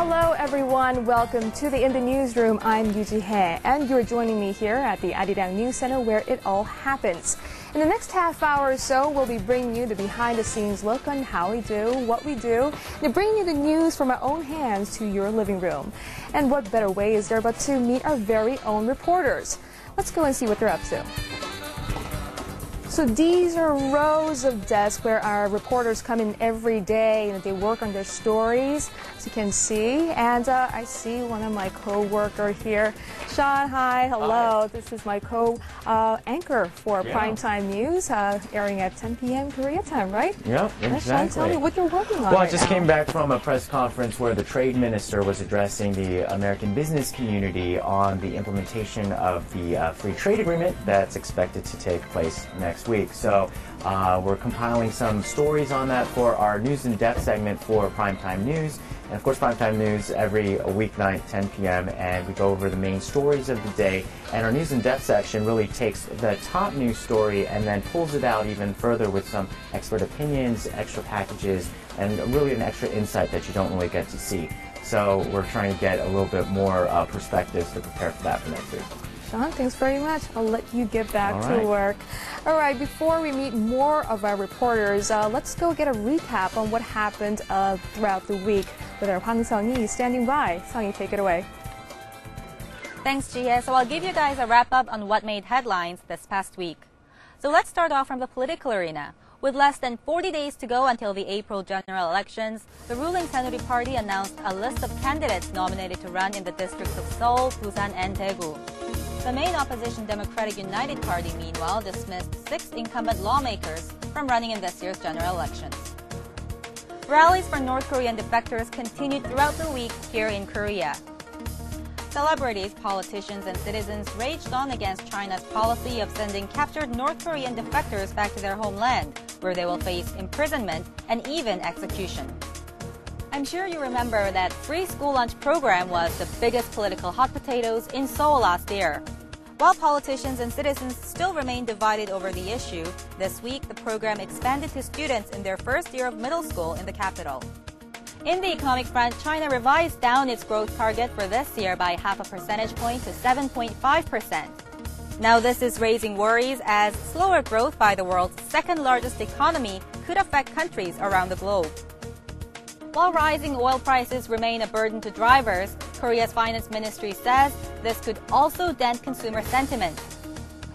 Hello everyone, welcome to the In the Newsroom. I'm Yoo Ji-hye, and you're joining me here at the Arirang News Center where it all happens. In the next half hour or so, we'll be bringing you the behind-the-scenes look on how we do, what we do, and bringing you the news from our own hands to your living room. And what better way is there but to meet our very own reporters? Let's go and see what they're up to. So these are rows of desks where our reporters come in every day and they work on their stories, as you can see. And I see one of my co-worker here. Sean, hi, hello. Hi. This is my co-anchor for Primetime News, airing at 10 p.m. Korea time, right? Yep, exactly. Sean, tell me what you're working on. Well, I just came back from a press conference where the trade minister was addressing the American business community on the implementation of the free trade agreement that's expected to take place next week. So we're compiling some stories on that for our News in Depth segment for Primetime News. And of course, Primetime News every weeknight, 10 p.m., and we go over the main stories of the day. And our News in Depth section really takes the top news story and then pulls it out even further with some expert opinions, extra packages, and really an extra insight that you don't really get to see. So we're trying to get a little bit more perspectives to prepare for that for next week. Sean, thanks very much. I'll let you get back to work. All right, before we meet more of our reporters, let's go get a recap on what happened throughout the week with our Hwang Sung-hee standing by. Sung-hee, take it away. Thanks, Ji-hye. So I'll give you guys a wrap-up on what made headlines this past week. So let's start off from the political arena. With less than 40 days to go until the April general elections, the ruling Saenuri Party announced a list of candidates nominated to run in the districts of Seoul, Busan, and Daegu. The main opposition Democratic United Party, meanwhile, dismissed 6 incumbent lawmakers from running in this year's general elections. Rallies for North Korean defectors continued throughout the week here in Korea. Celebrities, politicians, and citizens raged on against China's policy of sending captured North Korean defectors back to their homeland, where they will face imprisonment and even execution. I'm sure you remember that free school lunch program was the biggest political hot potatoes in Seoul last year. While politicians and citizens still remain divided over the issue, this week the program expanded to students in their first year of middle school in the capital. In the economic front, China revised down its growth target for this year by half a percentage point to 7.5%. Now this is raising worries as slower growth by the world's second largest economy could affect countries around the globe. While rising oil prices remain a burden to drivers, Korea's finance ministry says this could also dent consumer sentiment.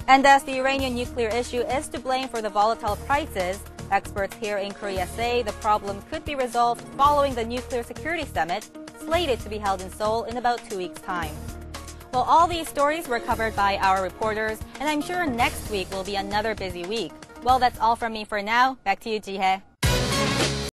And as the Iranian nuclear issue is to blame for the volatile prices, experts here in Korea say the problem could be resolved following the Nuclear Security Summit, slated to be held in Seoul in about 2 weeks' time. Well, all these stories were covered by our reporters, and I'm sure next week will be another busy week. Well, that's all from me for now. Back to you, Ji-hye.